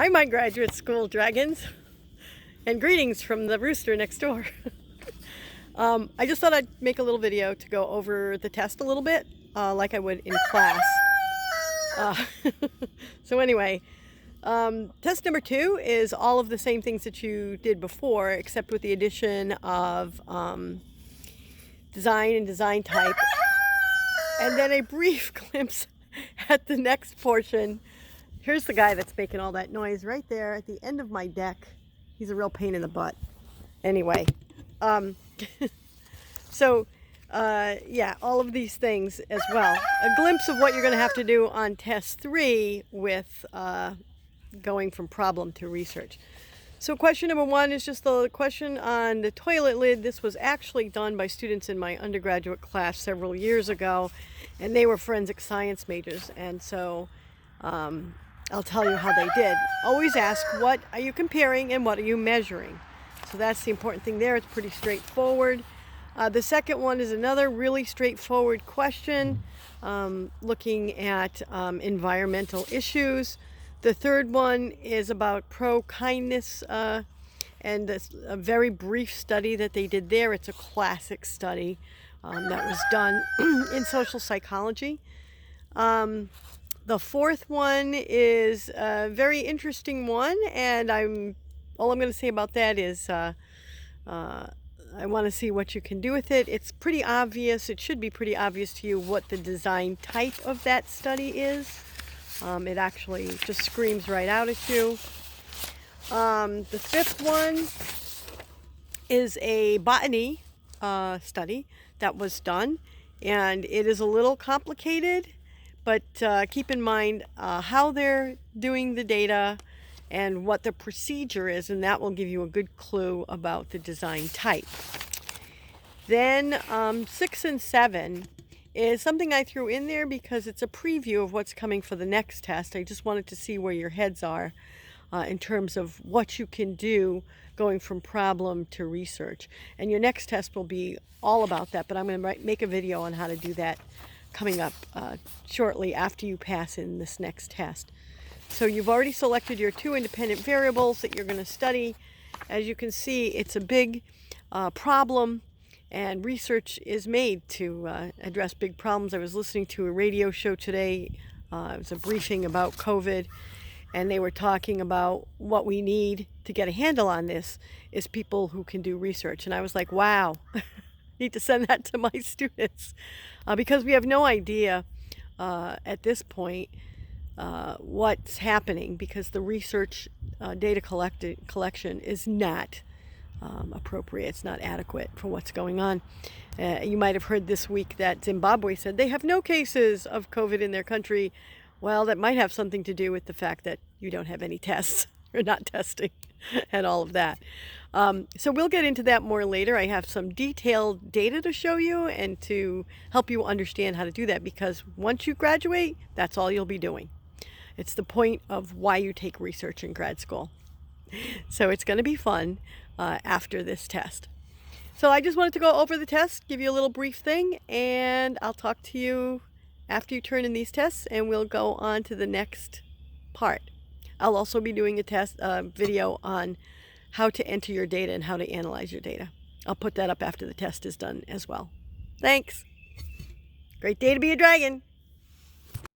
Hi, my graduate school dragons, and greetings from the rooster next door. I just thought I'd make a little video to go over the test a little bit, like I would in class. So anyway, test number 2 is all of the same things that you did before, except with the addition of design and design type, and then a brief glimpse at the next portion. Here's the guy that's making all that noise right there at the end of my deck. He's a real pain in the butt. Anyway, yeah, all of these things as well. A glimpse of what you're going to have to do on test 3 with going from problem to research. So question number 1 is just the question on the toilet lid. This was actually done by students in my undergraduate class several years ago, and they were forensic science majors, and so I'll tell you how they did. Always ask, what are you comparing and what are you measuring? So that's the important thing there. It's pretty straightforward. The second one is another really straightforward question, looking at environmental issues. The third one is about pro-kindness, and a very brief study that they did there. It's a classic study that was done in social psychology. The fourth one is a very interesting one, and all I'm going to say about that is I want to see what you can do with it. It's pretty obvious. It should be pretty obvious to you what the design type of that study is. It actually just screams right out at you. The fifth one is a botany study that was done, and it is a little complicated, but keep in mind how they're doing the data and what the procedure is, and that will give you a good clue about the design type. Then 6 and 7 is something I threw in there because it's a preview of what's coming for the next test. I just wanted to see where your heads are in terms of what you can do going from problem to research. And your next test will be all about that, but I'm going to make a video on how to do that coming up shortly after you pass in this next test. So you've already selected your 2 independent variables that you're going to study. As you can see, it's a big problem, and research is made to address big problems. I was listening to a radio show today. It was a briefing about COVID, and they were talking about what we need to get a handle on this is people who can do research. And I was like, wow, need to send that to my students because we have no idea at this point what's happening, because the research data collection is not appropriate. It's not adequate for what's going on. You might have heard this week that Zimbabwe said they have no cases of COVID in their country. Well, that might have something to do with the fact that you don't have any tests or not testing and all of that. So we'll get into that more later. I have some detailed data to show you and to help you understand how to do that, because once you graduate, that's all you'll be doing. It's the point of why you take research in grad school. So it's going to be fun after this test. So I just wanted to go over the test, give you a little brief thing, and I'll talk to you after you turn in these tests, and we'll go on to the next part. I'll also be doing a test video on how to enter your data and how to analyze your data. I'll put that up after the test is done as well. Thanks. Great day to be a dragon.